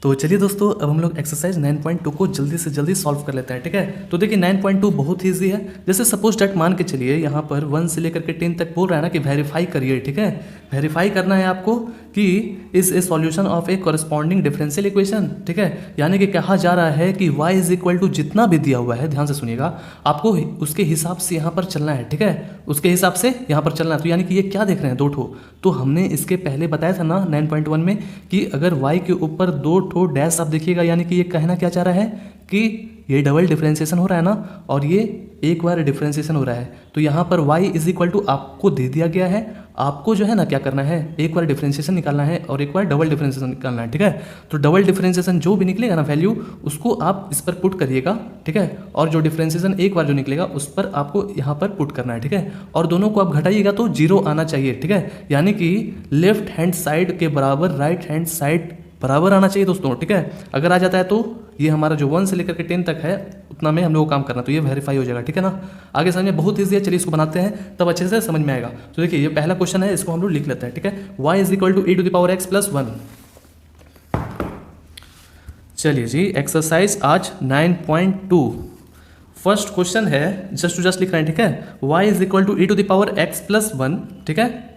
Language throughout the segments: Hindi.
तो चलिए दोस्तों, अब हम लोग एक्सरसाइज 9.2 को जल्दी से जल्दी सॉल्व कर लेते हैं। ठीक है, तो देखिए 9.2 बहुत ही ईजी है। जैसे सपोज डेट मान के चलिए यहाँ पर 1 से लेकर के 10 तक बोल रहा है ना कि वेरीफाई करिए। ठीक है, वेरीफाई करना है आपको कि is a solution of A corresponding differential equation. ठीक है, यानी कि कहा जा रहा है कि y इज इक्वल टू जितना भी दिया हुआ है, ध्यान से सुनिएगा, आपको उसके हिसाब से यहाँ पर चलना है। ठीक है, उसके हिसाब से यहाँ पर चलना है। तो यानी कि ये क्या देख रहे हैं, 2 ठो। तो हमने इसके पहले बताया था ना 9.1 में कि अगर y के ऊपर 2 ठो डैश आप देखिएगा, यानी कि ये कहना क्या चाह रहा है कि ये डबल डिफरेंशिएशन हो रहा है ना, और ये एक बार डिफरेंशिएशन हो रहा है। तो यहाँ पर y इज इक्वल टू आपको दे दिया गया है, आपको जो है ना क्या करना है, एक बार डिफरेंशिएशन निकालना है और एक बार डबल डिफरेंशिएशन निकालना है। ठीक है, तो डबल डिफरेंशिएशन जो भी निकलेगा ना वैल्यू, उसको आप इस पर पुट करिएगा। ठीक है, और जो डिफरेंशिएशन एक बार जो निकलेगा उस पर आपको यहाँ पर पुट करना है। ठीक है, और दोनों को आप घटाइएगा तो 0 आना चाहिए। ठीक है, यानी कि लेफ्ट हैंड साइड के बराबर राइट हैंड साइड बराबर आना चाहिए दोस्तों। ठीक है, अगर आ जाता है तो ये हमारा जो 1 से लेकर के 10 तक है उतना में हम लोग को काम करना, तो ये वेरीफाई हो जाएगा। ठीक है ना, आगे समझ में बहुत ईजी है। चलिए इसको बनाते हैं तब अच्छे से समझ में आएगा। तो देखिए ये पहला क्वेश्चन है, इसको हम लोग लिख लेते हैं। ठीक है, y is equal to e⁻x + 1। चलिए जी, एक्सरसाइज आज 9.2 फर्स्ट क्वेश्चन है, जस्ट टू जस्ट लिख रहे हैं। ठीक है, y is equal to e⁻x + 1। ठीक है,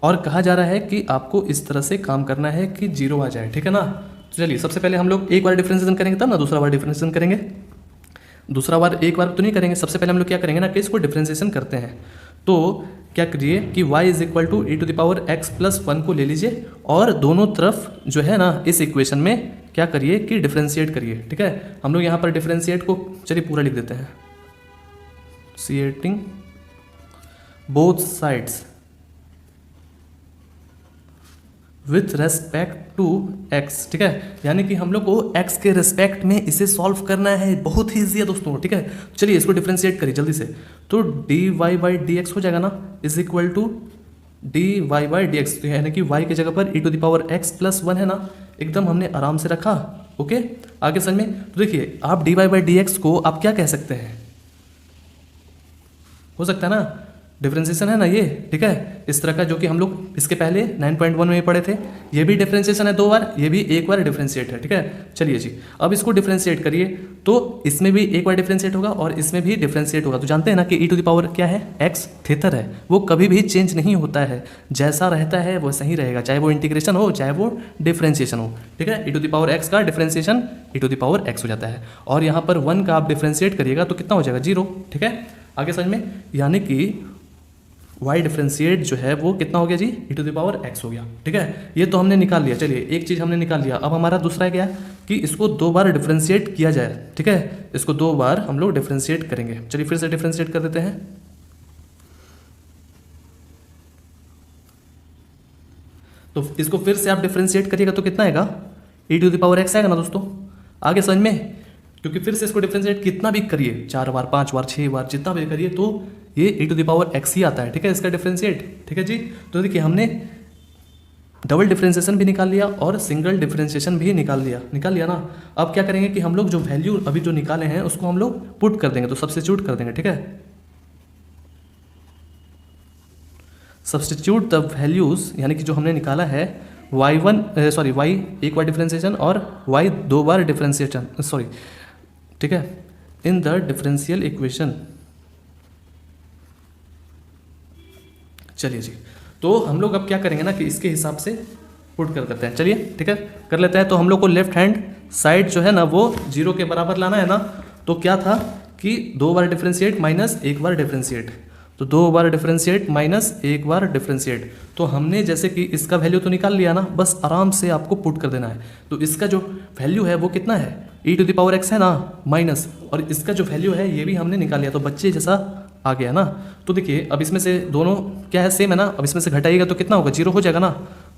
और कहा जा रहा है कि आपको इस तरह से काम करना है कि 0 आ जाए। ठीक है ना, तो चलिए सबसे पहले हम लोग एक बार डिफरेंशिएशन करेंगे, तब ना दूसरा बार डिफरेंशिएशन करेंगे। दूसरा बार एक बार तो नहीं करेंगे, सबसे पहले हम लोग क्या करेंगे ना कि इसको डिफरेंशिएशन करते हैं। तो क्या करिए कि y is equal to e⁻x + 1 को ले लीजिए और दोनों तरफ जो है ना इस इक्वेशन में क्या करिए कि डिफरेंशिएट करिए। ठीक है, हम लोग यहाँ पर डिफरेंशिएट को चलिए पूरा लिख देते हैं, सीएटिंग both sides with respect to x। ठीक है, यानी कि हम लोग को x के रेस्पेक्ट में इसे सॉल्व करना है। बहुत ही ईजी है दोस्तों। ठीक है, चलिए इसको डिफरेंशिएट करिए जल्दी से। तो dy/dx हो जाएगा ना इज इक्वल टू dy/dx, यानी कि y की जगह पर e⁻x + 1 है ना, एकदम हमने आराम से रखा। ओके, आगे समझ में। तो देखिए आप dy/dx को आप क्या कह सकते हैं, हो सकता है ना डिफरेंशिएशन है ना ये। ठीक है, इस तरह का जो कि हम लोग इसके पहले 9.1 में पढ़े थे, ये भी डिफरेंशिएशन है 2 बार, ये भी एक बार डिफरेंशिएट है। ठीक है, चलिए जी अब इसको डिफरेंशिएट करिए, तो इसमें भी एक बार डिफरेंशिएट होगा और इसमें भी डिफरेंशिएट होगा। तो जानते हैं ना कि e⁻ क्या है, x थेटर है, वो कभी भी चेंज नहीं होता है, जैसा रहता है वैसा ही रहेगा, चाहे वो इंटीग्रेशन हो चाहे वो डिफरेंशिएशन हो। ठीक है, e⁻x का डिफरेंशिएशन e⁻x हो जाता है, और यहाँ पर 1 का आप डिफरेंशिएट करिएगा तो कितना हो जाएगा, 0। ठीक है, आगे समझ में, यानी कि y डिफरेंशिएट जो है वो कितना हो गया जी, e⁻x हो गया। ठीक है, ये तो हमने निकाल लिया। चलिए एक चीज़ हमने निकाल लिया, अब हमारा दूसरा है क्या कि इसको 2 बार डिफरेंशिएट किया जाए। ठीक है, इसको 2 बार हम लोग डिफरेंशिएट करेंगे। चलिए फिर से डिफरेंशिएट कर देते हैं। तो इसको फिर से आप डिफरेंशिएट करिएगा तो कितना आएगा, e⁻x आएगा ना दोस्तों। आगे समझ में, क्योंकि फिर से इसको डिफरेंशिएट कितना भी करिए, 4 बार 5 बार 6 बार जितना भी करिए तो ये e⁻x ही आता है। ठीक है, इसका डिफरेंशिएट। ठीक है जी, तो देखिए हमने डबल डिफरेंशिएशन भी निकाल लिया और सिंगल डिफरेंशिएशन भी निकाल लिया ना। अब क्या करेंगे कि हम लोग जो वैल्यू अभी जो निकाले हैं उसको हम लोग पुट कर देंगे, तो सब्स्टिट्यूट कर देंगे। ठीक है, सब्स्टिट्यूट द वैल्यूज, यानी कि जो हमने निकाला है y एक बार डिफरेंशिएशन और y 2 बार डिफरेंशिएशन, ठीक है, इन द डिफरेंशियल इक्वेशन। चलिए जी, तो हम लोग अब क्या करेंगे ना कि इसके हिसाब से पुट कर देते हैं। चलिए ठीक है, कर लेते हैं। तो हम लोग को लेफ्ट हैंड साइड जो है ना वो 0 के बराबर लाना है ना। तो क्या था कि 2 बार डिफरेंशिएट माइनस 1 बार डिफरेंशिएट, तो 2 बार डिफरेंशिएट माइनस 1 बार डिफरेंशिएट। तो हमने जैसे कि इसका वैल्यू तो निकाल लिया ना, बस आराम से आपको पुट कर देना है। तो इसका जो वैल्यू है वो कितना है, e⁻x है ना माइनस, और इसका जो वैल्यू है ये भी हमने निकाल लिया, तो बच्चे जैसा आ गया ना। तो देखिए अब इसमें से दोनों क्या है, सेम है ना। अब इसमें से घटाइएगा तो कितना होगा, 0 हो जाएगा ना।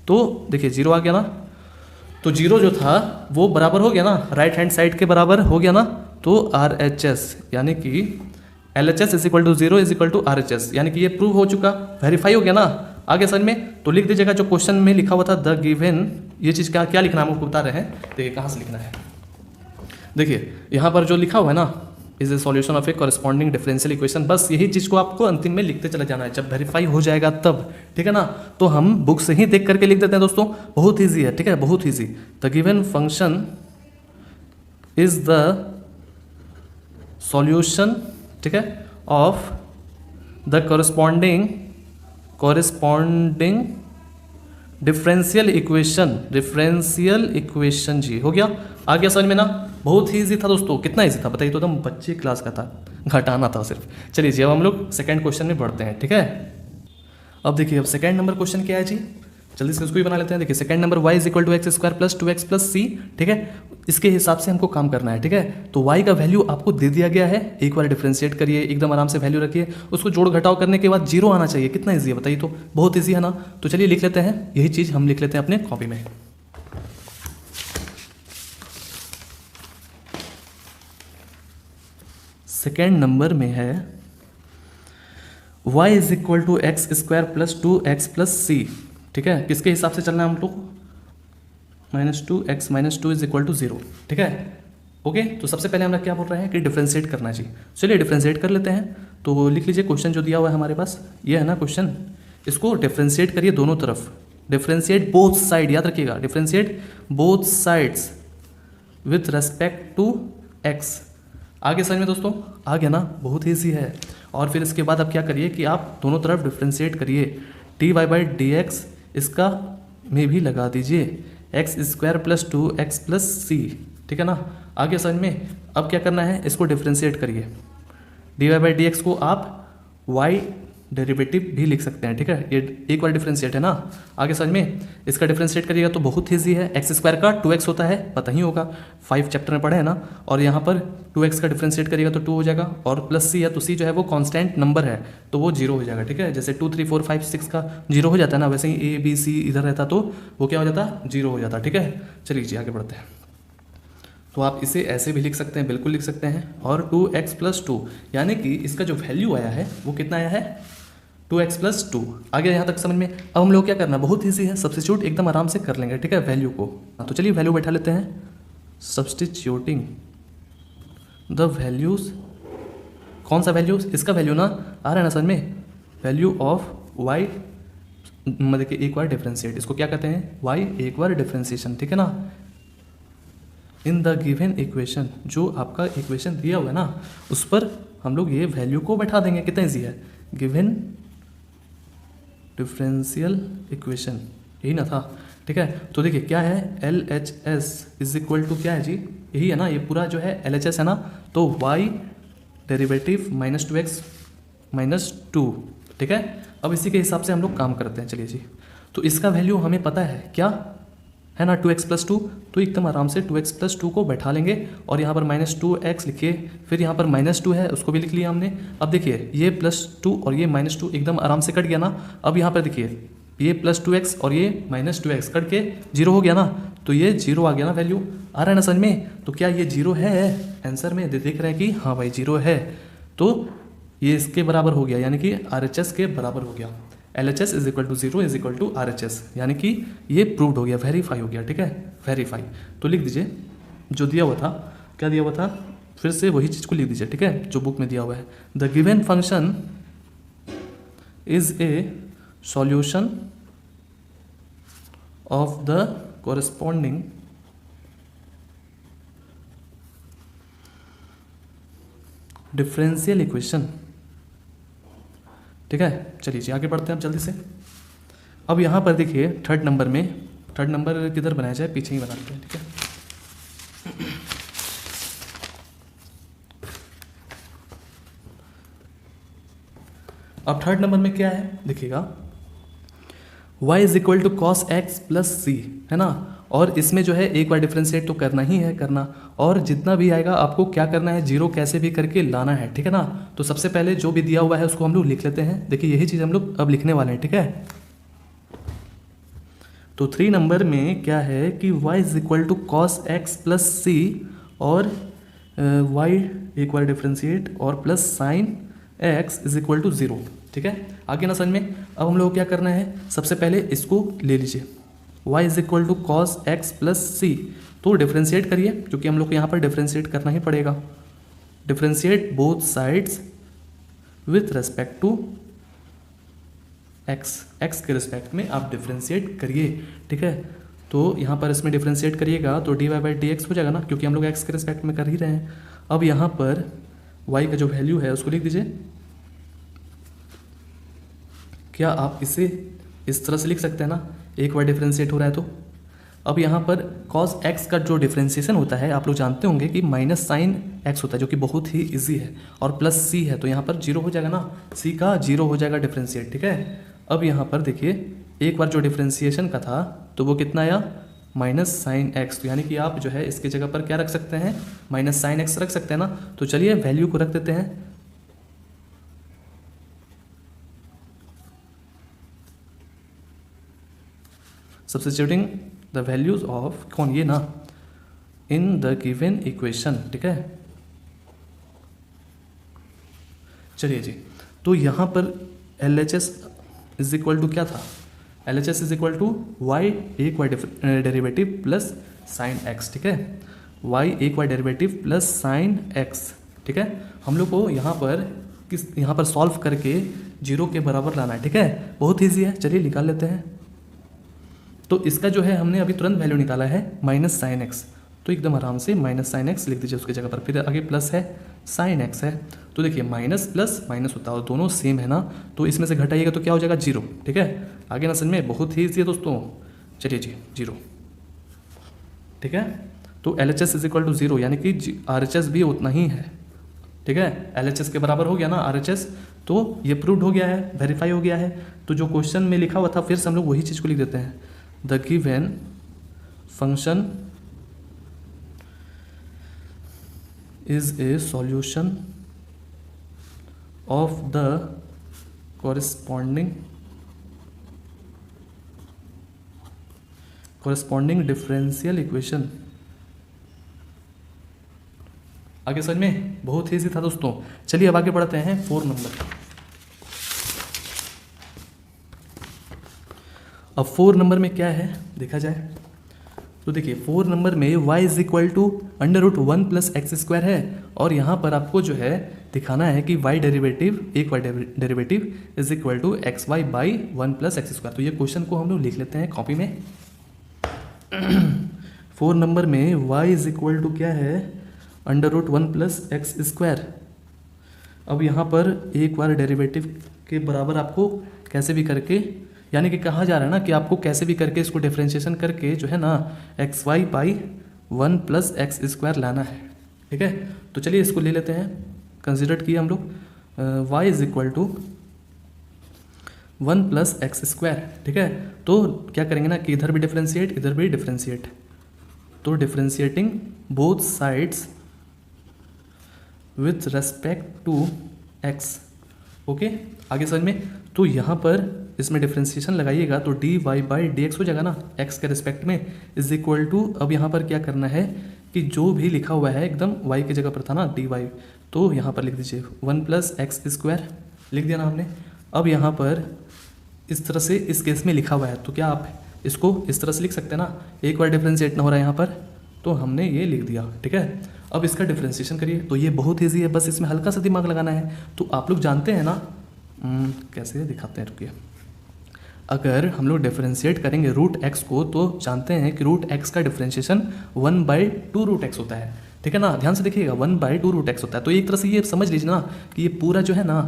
तो देखिए 0 आ गया ना, तो 0 जो था वो बराबर हो गया ना, राइट हैंड साइड के बराबर हो गया ना। तो RHS यानी कि LHS is equal to 0 is equal to RHS, यानी कि ये प्रूव हो चुका, वेरीफाई हो गया ना। आगे समझ में, तो लिख दीजिएगा जो क्वेश्चन में लिखा हुआ था द गिवन, ये चीज़ क्या क्या लिखना है हम आपको बता रहे हैं। देखिए कहाँ से लिखना है, देखिए यहाँ पर जो लिखा हुआ है ना, is a solution of A corresponding differential equation. बस यही चीज़ को आपको अंतिम में लिखते चला जाना है, जब वेरीफाई हो जाएगा तब, ठीक है ना। तो हम बुक से ही देख करके लिख देते हैं दोस्तों, बहुत ईजी है, ठीक है, बहुत easy. The given function is the solution, ठीक है, of the corresponding differential equation जी, हो गया, आ गया समझ में ना। बहुत ही ईजी था दोस्तों, कितना ईजी था बताइए, तो एकदम बच्चे क्लास का था, घटाना था सिर्फ। चलिए जी अब हम लोग सेकंड क्वेश्चन में बढ़ते हैं, ठीक है। अब देखिए अब सेकंड नंबर क्वेश्चन क्या है जी, जल्दी से उसको भी बना लेते हैं। देखिए second number y equal to x square plus 2x plus C, ठीक है, इसके हिसाब से हमको काम करना है, ठीक है। तो y का वैल्यू आपको दे दिया गया है, एक बार डिफरेंशिएट करिए, एकदम आराम से वैल्यू रखिए, उसको जोड़ घटाव करने के बाद जीरो आना चाहिए। कितना ईजी है बताइए, तो बहुत ईजी है ना। तो चलिए लिख लेते हैं, यही चीज़ हम लिख लेते हैं अपने कॉपी में। सेकेंड नंबर में है y is equal to x square plus 2x plus C, ठीक है, किसके हिसाब से चलना है हम लोग, -2x - 2 इज इक्वल टू 0, ठीक है, ओके। तो सबसे पहले हम लोग क्या बोल रहे हैं कि डिफरेंशिएट करना चाहिए। चलिए डिफरेंशिएट कर लेते हैं। तो लिख लीजिए क्वेश्चन जो दिया हुआ है हमारे पास, ये है ना क्वेश्चन, इसको डिफरेंशिएट करिए दोनों तरफ, डिफरेंशिएट बोथ साइड, याद रखिएगा, differentiate both sides with respect to x। आगे समझ में दोस्तों, आ गया ना, बहुत ईजी है। और फिर इसके बाद आप क्या करिए कि आप दोनों तरफ डिफ्रेंशिएट करिए, dy/dx इसका में भी लगा दीजिए, x square plus 2x plus C, ठीक है ना। आगे समझ में, अब क्या करना है, इसको डिफ्रेंशिएट करिए, dy/dx को आप y डेरिवेटिव भी लिख सकते हैं, ठीक है, ये एक बार डिफरेंशिएट है ना। आगे समझ में, इसका डिफरेंशिएट करिएगा तो बहुत ईजी है, एक्स स्क्वायर का 2x होता है, पता ही होगा, 5 चैप्टर में पढ़े है ना। और यहाँ पर 2x का डिफरेंशिएट करिएगा तो 2 हो जाएगा, और प्लस सी है तो सी जो है वो कांस्टेंट नंबर है तो वो 0 हो जाएगा, ठीक है। जैसे 2 3 4 5 6 का 0 हो जाता है ना, वैसे ही A B C इधर रहता तो वो क्या हो जाता, 0 हो जाता, ठीक है। चलिए जी आगे बढ़ते हैं। तो आप इसे ऐसे भी लिख सकते हैं, बिल्कुल लिख सकते हैं, और 2x प्लस 2 यानी कि इसका जो वैल्यू आया है वो कितना आया है, 2x प्लस 2। आगे यहाँ तक समझ में। अब हम लोग क्या करना है, बहुत ईजी है, सब्स्टिट्यूट एकदम आराम से कर लेंगे, ठीक है, वैल्यू को। तो चलिए वैल्यू बैठा लेते हैं, सब्स्टिट्यूटिंग द वैल्यूज, कौन सा वैल्यूज, इसका वैल्यू ना आ रहा है ना समझ में, वैल्यू ऑफ y, देखिए एक बार डिफरेंशिएट, इसको क्या कहते हैं, y एक बार डिफरेंशिएशन, ठीक है ना, इन द गिवन इक्वेशन, जो आपका इक्वेशन दिया हुआ है ना उस पर हम लोग ये वैल्यू को बैठा देंगे। कितना ईजी है, गिवन डिफरेंशियल इक्वेशन, यही ना था, ठीक है। तो देखिए क्या है, LHS इज इक्वल टू क्या है जी, यही है ना, ये पूरा जो है LHS है ना, तो y डेरिवेटिव -2x - 2, ठीक है। अब इसी के हिसाब से हम लोग काम करते हैं, चलिए जी। तो इसका वैल्यू हमें पता है क्या है ना, 2x प्लस 2, तो एकदम आराम से 2x प्लस 2 को बैठा लेंगे, और यहाँ पर -2x लिखिए, फिर यहाँ पर -2 है उसको भी लिख लिया हमने। अब देखिए ये +2 और ये -2 एकदम आराम से कट गया ना। अब यहाँ पर देखिए ये +2x और ये -2x कट के 0 हो गया ना, तो ये 0 आ गया ना, वैल्यू आ रहा है ना समझ में। तो क्या ये 0 है, आंसर में देख रहे हैं कि हाँ भाई 0 है, तो ये इसके बराबर हो गया, यानी कि RHS के बराबर हो गया। LHS is equal to 0 is equal to RHS, यानी कि ये प्रूव्ड हो गया, वेरीफाई हो गया, ठीक है, वेरीफाई। तो लिख दीजिए जो दिया हुआ था, क्या दिया हुआ था, फिर से वही चीज़ को लिख दीजिए, ठीक है, जो बुक में दिया हुआ है। The given function is a solution of the corresponding differential equation, ठीक है। चलिए जी आगे बढ़ते हैं अब जल्दी से। अब यहाँ पर देखिए थर्ड नंबर में, थर्ड नंबर किधर बनाया जाए, पीछे ही बनाते हैं, ठीक है। अब थर्ड नंबर में क्या है देखिएगा, y is equal to cos x plus C, है ना, और इसमें जो है एक बार डिफरेंशिएट तो करना ही है करना, और जितना भी आएगा आपको क्या करना है, 0 कैसे भी करके लाना है, ठीक है ना। तो सबसे पहले जो भी दिया हुआ है उसको हम लोग लिख लेते हैं। देखिए यही चीज़ हम लोग अब लिखने वाले हैं, ठीक है। तो 3 नंबर में क्या है कि y is equal to cos x plus C, और y एक बार डिफरेंशिएट और plus sine x is equal to 0, ठीक है। आगे ना समझ में। अब हम लोग को क्या करना है, सबसे पहले इसको ले लीजिए, y is equal to cos x plus C, तो डिफरेंशिएट करिए, क्योंकि हम लोग को यहाँ पर डिफरेंशिएट करना ही पड़ेगा। Differentiate both sides with respect to x के रिस्पेक्ट में आप डिफ्रेंशिएट करिए, ठीक है। तो यहाँ पर इसमें डिफ्रेंशिएट करिएगा तो d y by d x हो जाएगा ना, क्योंकि हम लोग एक्स के रिस्पेक्ट में कर ही रहे हैं। अब यहाँ पर y का जो वैल्यू है उसको लिख दीजिए। क्या आप इसे इस तरह से लिख सकते हैं ना, एक बार डिफ्रेंशिएट हो रहा है तो। अब यहाँ पर cos x का जो डिफ्रेंशिएशन होता है आप लोग जानते होंगे कि माइनस साइन x होता है, जो कि बहुत ही इजी है, और प्लस c है तो यहाँ पर जीरो हो जाएगा ना, c का जीरो हो जाएगा डिफ्रेंशिएट, ठीक है। अब यहाँ पर देखिए एक बार जो डिफ्रेंशिएशन का था तो वो कितना आया, माइनस साइन एक्स। तो यानी कि आप जो है इसके जगह पर क्या रख सकते हैं, माइनस साइन एक्स रख सकते हैं ना। तो चलिए वैल्यू को रख देते हैं। सब्स्टिट्यूटिंग द वैल्यूज ऑफ कौन, ये ना, इन द गिवन इक्वेशन, ठीक है। चलिए जी, तो यहाँ पर LHS इज इक्वल टू क्या था, LHS is equal to y एक y derivative plus sine x, ठीक है। y एक y derivative plus sine x, ठीक है। हम लोग को यहाँ पर सॉल्व करके जीरो के बराबर लाना है, ठीक है। बहुत ईजी है, चलिए निकाल लेते हैं। तो इसका जो है हमने अभी तुरंत वैल्यू निकाला है माइनस साइन एक्स, तो एकदम आराम से माइनस साइन एक्स लिख दीजिए उसकी जगह पर, फिर आगे प्लस है साइन एक्स है। तो देखिए माइनस प्लस माइनस होता है और दोनों सेम है ना, तो इसमें से घटाइएगा तो क्या हो जाएगा, जीरो, ठीक है। आगे ना समझ में, बहुत ही ईजी है दोस्तों। चलिए जी, जीरो, ठीक है। तो LHS is equal to zero, यानी कि RHS भी उतना ही है, ठीक है। LHS के बराबर हो गया ना RHS, तो ये प्रूव्ड हो गया है, वेरीफाई हो गया है। तो जो क्वेश्चन में लिखा हुआ था फिर से हम लोग वही चीज़ को लिख देते हैं, the given function is a solution of the corresponding differential equation। आगे समझ में, बहुत ही ईजी था दोस्तों। चलिए अब आगे बढ़ते हैं 4 नंबर। अब 4 नंबर में क्या है देखा जाए तो देखिए 4 नंबर में y is equal to under root 1 plus x square है, और यहाँ पर आपको जो है दिखाना है कि y डेरिवेटिव एक y derivative is equal to x y by 1 plus x square. तो ये क्वेश्चन को हम लोग लिख लेते हैं कॉपी में। 4 नंबर में y इज इक्वल टू क्या है, under root 1 plus x square. अब यहाँ पर एक बार डेरिवेटिव के बराबर आपको कैसे भी करके, यानी कि कहा जा रहा है ना कि आपको कैसे भी करके इसको डिफ्रेंशिएशन करके जो है ना x y by 1 plus x square लाना है, ठीक है। तो चलिए इसको ले लेते हैं, कंसिडर किए हम लोग y is equal to 1 plus x square, ठीक है। तो क्या करेंगे ना कि इधर भी डिफ्रेंशिएट इधर भी डिफ्रेंशिएट, तो differentiating both sides with respect to x, okay. आगे समझ में, तो यहाँ पर इसमें डिफ्रेंशिएशन लगाइएगा तो d y by d x हो जाएगा ना, x के रिस्पेक्ट में, इज इक्वल टू, अब यहाँ पर क्या करना है कि जो भी लिखा हुआ है एकदम y की जगह पर था ना डी वाई, तो यहाँ पर लिख दीजिए 1 प्लस एक्स स्क्वायर, लिख दिया ना हमने। अब यहाँ पर इस तरह से इस केस में लिखा हुआ है, तो क्या आप इसको इस तरह से लिख सकते हैं ना, एक बार डिफ्रेंशिएट ना हो रहा है यहाँ पर, तो हमने ये लिख दिया, ठीक है। अब इसका डिफ्रेंशिएशन करिए, तो ये बहुत ईजी है, बस इसमें हल्का सा दिमाग लगाना है। तो आप लोग जानते हैं ना, कैसे दिखाते हैं, रुकिए। अगर हम लोग डिफ्रेंशिएट करेंगे रूट एक्स को, तो जानते हैं कि रूट एक्स का डिफ्रेंशिएशन 1/2 रूट एक्स होता है, ठीक है ना। ध्यान से देखिएगा 1/2 रूट एक्स होता है। तो एक तरह से ये समझ लीजिए ना कि ये पूरा जो है ना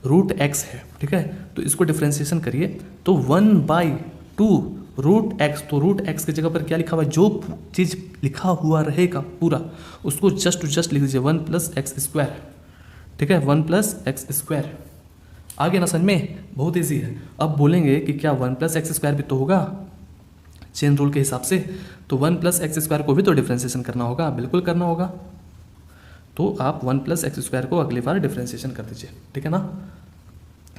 रूट एक्स है, ठीक है। तो इसको डिफ्रेंशिएशन करिए तो 1/2 रूट एक्स, तो रूट एक्स की जगह पर क्या लिखा हुआ है, जो चीज़ लिखा हुआ रहेगा पूरा उसको जस्ट टू जस्ट लिख दीजिए 1 प्लस एक्स स्क्वायर, ठीक है, 1 प्लस एक्स स्क्वायर। आगे ना समझ में, बहुत ईजी है। अब बोलेंगे कि क्या 1 प्लस एक्स स्क्वायर भी तो होगा चेन रूल के हिसाब से, तो 1 प्लस एक्स स्क्वायर को भी तो डिफ्रेंशिएशन करना होगा, बिल्कुल करना होगा। तो आप 1 प्लस एक्स स्क्वायर को अगली बार डिफ्रेंशिएशन कर दीजिए, ठीक है ना।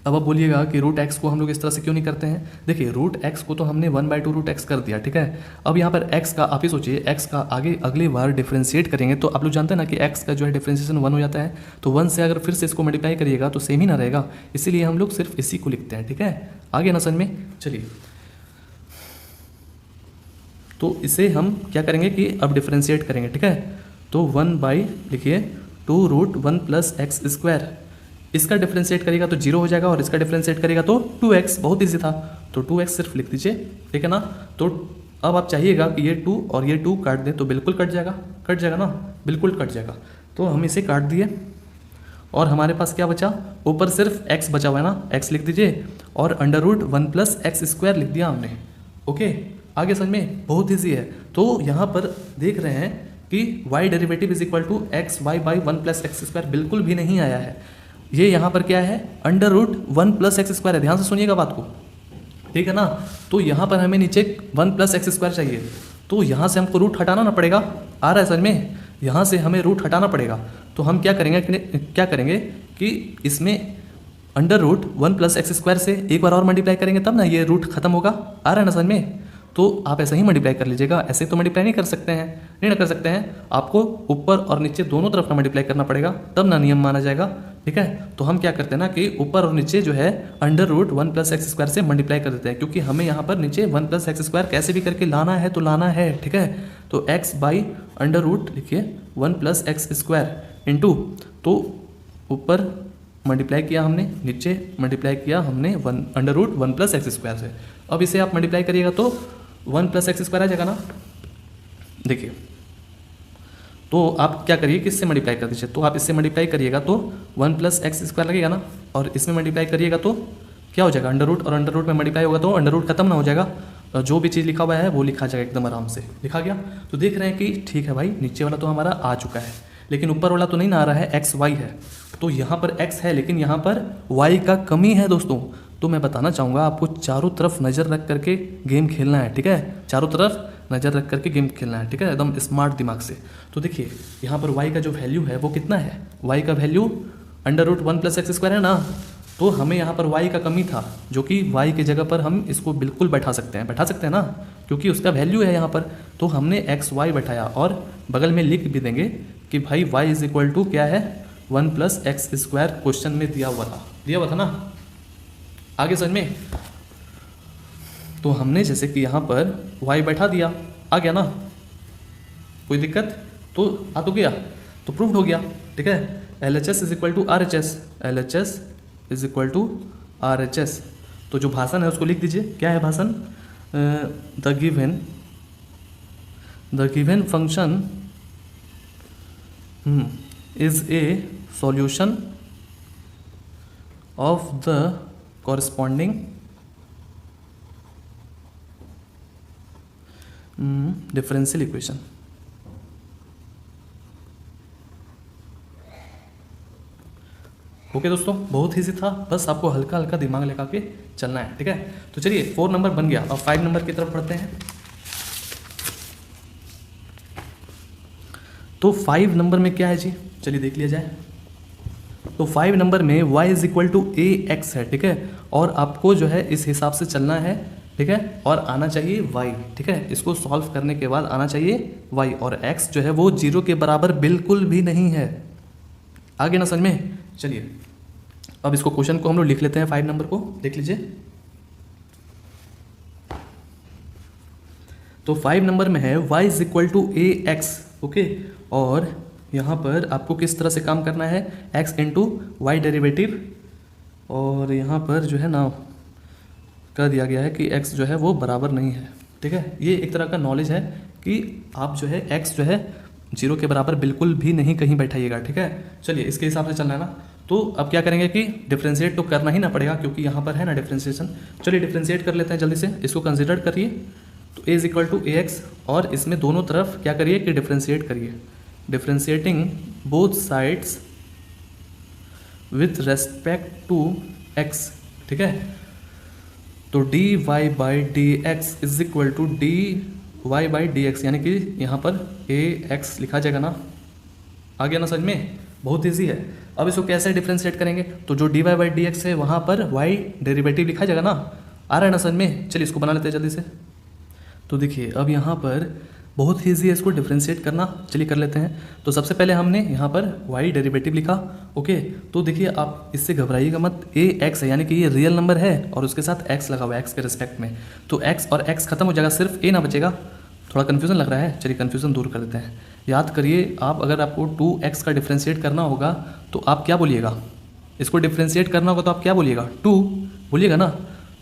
अब आप बोलिएगा कि रूट एक्स को हम लोग इस तरह से क्यों नहीं करते हैं। देखिए रूट एक्स को तो हमने 1/2 रूट एक्स कर दिया, ठीक है। अब यहाँ पर एक्स का आप ही सोचिए, एक्स का आगे अगली बार डिफ्रेंशिएट करेंगे तो आप लोग जानते हैं ना कि एक्स का जो है डिफ्रेंशिएशन 1 हो जाता है, तो 1 से अगर फिर से इसको मल्टीप्लाई करिएगा तो सेम ही ना रहेगा, इसीलिए हम लोग सिर्फ इसी को लिखते हैं, ठीक है। आगे ना समझ में, चलिए। तो इसे हम क्या करेंगे कि अब डिफ्रेंशिएट करेंगे, ठीक है। तो 1 बाई लिखिए 2√1+x²। इसका डिफ्रेंशिएट करेगा तो 0 हो जाएगा और इसका डिफ्रेंशिएट करेगा तो 2x। बहुत ईजी था, तो 2x सिर्फ लिख दीजिए, ठीक है ना। तो अब आप चाहिएगा कि ये 2 और ये 2 काट दें, तो बिल्कुल कट जाएगा ना, बिल्कुल कट जाएगा। तो हम इसे काट दिए और हमारे पास क्या बचा, ऊपर सिर्फ x बचा हुआ है ना, x लिख दीजिए और √1+x² लिख दिया हमने। ओके, आगे समझ में, बहुत ईजी है। तो यहाँ पर देख रहे हैं कि y derivative is equal to xy/1+x², बिल्कुल भी नहीं आया है। ये यहाँ पर क्या है, √1+x² है, ध्यान से सुनिएगा बात को, ठीक है ना। तो यहाँ पर हमें नीचे 1+x² चाहिए, तो यहाँ से हमको रूट हटाना ना पड़ेगा। आ रहा है समझ में, यहाँ से हमें रूट हटाना पड़ेगा। तो हम क्या करेंगे कि इसमें √1+x² से एक बार और मल्टीप्लाई करेंगे, तब ना ये रूट खत्म होगा। आ रहा है ना समझ में। तो आप ऐसे ही मल्टीप्लाई कर लीजिएगा, ऐसे तो मल्टीप्लाई नहीं कर सकते हैं, आपको ऊपर और नीचे दोनों तरफ का मल्टीप्लाई करना पड़ेगा, तब ना नियम माना जाएगा, ठीक है। तो हम क्या करते हैं ना कि ऊपर और नीचे जो है √1+x² से मल्टीप्लाई कर देते हैं, क्योंकि हमें यहाँ पर नीचे 1+x² कैसे भी करके लाना है, तो लाना है, ठीक है। तो x/√, लिखिए 1+x² इंटू, तो ऊपर मल्टीप्लाई किया हमने, नीचे मल्टीप्लाई किया हमने √1+x² से। अब इसे आप मल्टीप्लाई करिएगा तो 1+x² आ जाएगा ना। देखिए, तो आप क्या करिए कि इससे मल्टीप्लाई कर दीजिए, तो आप इससे मल्टीप्लाई करिएगा तो 1+x² लगेगा ना, और इसमें मल्टीप्लाई करिएगा तो क्या हो जाएगा, अंडर रूट में मल्टीप्लाई होगा तो अंडर रूट खत्म ना हो जाएगा, जो भी चीज़ लिखा हुआ है वो लिखा जाएगा, एकदम आराम से लिखा गया। तो देख रहे हैं कि ठीक है भाई, नीचे वाला तो हमारा आ चुका है, लेकिन ऊपर वाला तो नहीं ना आ रहा है, xy है। तो यहाँ पर x है, लेकिन यहाँ पर y का कमी है दोस्तों। तो मैं बताना चाहूँगा आपको, चारों तरफ नज़र रख करके गेम खेलना है, ठीक है। चारों तरफ नज़र रख करके गेम खेलना है, ठीक है, एकदम स्मार्ट दिमाग से। तो देखिए यहाँ पर y का जो वैल्यू है वो कितना है, y का वैल्यू √1+x² है ना। तो हमें यहाँ पर y का कमी था, जो कि y की जगह पर हम इसको बिल्कुल बैठा सकते हैं ना, क्योंकि उसका वैल्यू है यहाँ पर। तो हमने xy बैठाया और बगल में लिख भी देंगे कि भाई y इज इक्वल टू क्या है, 1+x², क्वेश्चन में दिया हुआ था ना। आगे समझ में। तो हमने जैसे कि यहाँ पर y बैठा दिया, आ गया ना, कोई दिक्कत, तो आ तो गया, तो प्रूव्ड हो गया, ठीक है। LHS is equal to RHS, LHS is equal to RHS। तो जो भाषण है उसको लिख दीजिए, क्या है भाषण, the given function is a solution of the corresponding differential equation. Okay दोस्तों, बहुत ईजी था, बस आपको हल्का हल्का दिमाग लगा के चलना है, ठीक है। तो चलिए 4 नंबर बन गया, अब 5 नंबर की तरफ बढ़ते हैं। तो 5 नंबर में क्या है जी, चलिए देख लिया जाए। तो 5 नंबर में y is equal to ax है, ठीक है, और आपको जो है इस हिसाब से चलना है, ठीक है, और आना चाहिए y, ठीक है। इसको सॉल्व करने के बाद आना चाहिए y, और x जो है वो 0 के बराबर बिल्कुल भी नहीं है। आगे ना समझ में। चलिए अब इसको क्वेश्चन को हम लोग लिख लेते हैं, 5 नंबर को देख लीजिए। तो 5 नंबर में है y is equal to ax, okay, और यहाँ पर आपको किस तरह से काम करना है, x इंटू वाई डेरिवेटिव, और यहाँ पर जो है ना कह दिया गया है कि x जो है वो बराबर नहीं है, ठीक है। ये एक तरह का नॉलेज है कि आप जो है x जो है 0 के बराबर बिल्कुल भी नहीं कहीं बैठाइएगा, ठीक है। चलिए इसके हिसाब से चलना है ना। तो अब क्या करेंगे कि डिफ्रेंशिएट तो करना ही ना पड़ेगा, क्योंकि यहाँ पर है ना डिफ्रेंशिएशन। चलिए डिफ्रेंशिएट कर लेते हैं जल्दी से, इसको कंसिडर करिए। तो a is equal to ax, और इसमें दोनों तरफ क्या करिए कि डिफ्रेंशिएट करिए, differentiating both sides with respect to x, ठीक है। तो dy/dx is equal to dy/dx, यानी कि यहाँ पर ax लिखा जाएगा ना। आ गया ना समझ में, बहुत ईजी है। अब इसको कैसे डिफ्रेंशिएट करेंगे, तो जो dy/dx है वहाँ पर y डेरिवेटिव लिखा जाएगा ना। आ रहा है ना समझ में। चलिए इसको बना लेते हैं जल्दी से। तो देखिए अब यहाँ पर बहुत ईजी है इसको डिफ्रेंशिएट करना, चलिए कर लेते हैं। तो सबसे पहले हमने यहाँ पर y डेरिवेटिव लिखा, ओके। तो देखिए आप इससे घबराइएगा मत, ax है यानी कि ये रियल नंबर है और उसके साथ x लगा हुआ है, x के रिस्पेक्ट में। तो x और x खत्म हो जाएगा, सिर्फ a ना बचेगा। थोड़ा कन्फ्यूज़न लग रहा है, चलिए कन्फ्यूज़न दूर कर देते हैं। याद करिए, आप अगर आपको 2x का डिफ्रेंशिएट करना होगा तो आप क्या बोलिएगा, इसको डिफ्रेंशिएट करना होगा तो आप क्या बोलिएगा, 2 बोलिएगा ना।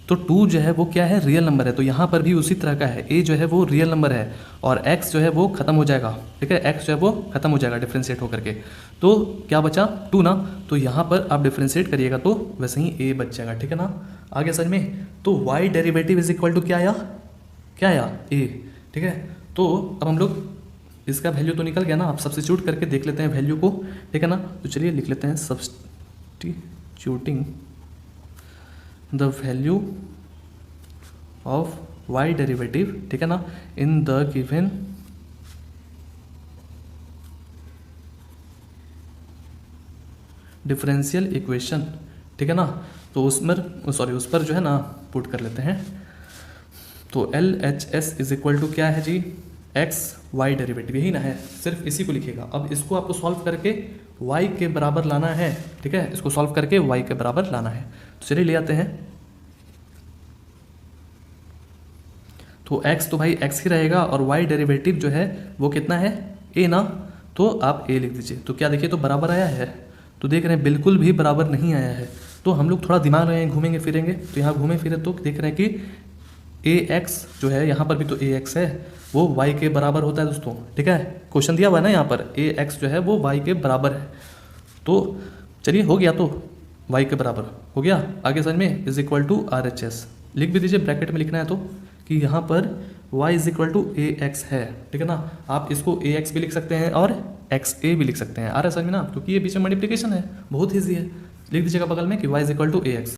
तो 2 जो है वो क्या है, रियल नंबर है, तो यहाँ पर भी उसी तरह का है, a जो है वो रियल नंबर है और x जो है वो ख़त्म हो जाएगा, ठीक है, x जो है वो ख़त्म हो जाएगा डिफ्रेंशिएट होकर के। तो क्या बचा, 2 ना, तो यहाँ पर आप डिफ्रेंशिएट करिएगा तो वैसे ही a बच जाएगा, ठीक है ना। आगे समझ में, तो y derivative is equal to क्या आया, a, ठीक है। तो अब हम लोग इसका वैल्यू तो निकल गया ना, आप सब्स्टिट्यूट करके देख लेते हैं वैल्यू को, ठीक है ना। तो चलिए लिख लेते हैं substituting the value of y derivative, ठीक है ना, in the given differential equation, ठीक है ना। तो उस पर जो है ना पुट कर लेते हैं। तो LHS इज इक्वल टू क्या है जी, x y डेरिवेटिव, यही ना है, सिर्फ इसी को लिखिएगा। अब इसको आपको सॉल्व करके y के बराबर लाना है, ठीक है, इसको सॉल्व करके y के बराबर लाना है। तो चलिए ले आते हैं। तो x तो भाई x ही रहेगा और y डेरिवेटिव जो है वो कितना है, a ना, तो आप a लिख दीजिए। तो क्या देखिए, तो बराबर आया है, तो देख रहे हैं बिल्कुल भी बराबर नहीं आया है। तो हम लोग थोड़ा दिमाग लगाएंगे, घूमेंगे फिरेंगे, तो यहाँ घूमे फिरे तो देख रहे हैं कि ax जो है, यहाँ पर भी तो ax है, वो y के बराबर होता है दोस्तों, ठीक है। क्वेश्चन दिया हुआ है ना यहाँ पर, ax जो है वो y के बराबर है। तो चलिए हो गया, तो y के बराबर हो गया। आगे समझ में, इज इक्वल टू RHS लिख भी दीजिए, ब्रैकेट में लिखना है तो, कि यहाँ पर y is equal to ax है, ठीक है ना। आप इसको ax भी लिख सकते हैं और xa भी लिख सकते हैं, आ रहा है समझ में ना, क्योंकि ये बीच में मल्टीप्लिकेशन है, बहुत ईजी है। लिख दीजिएगा बगल में कि y is equal to ax।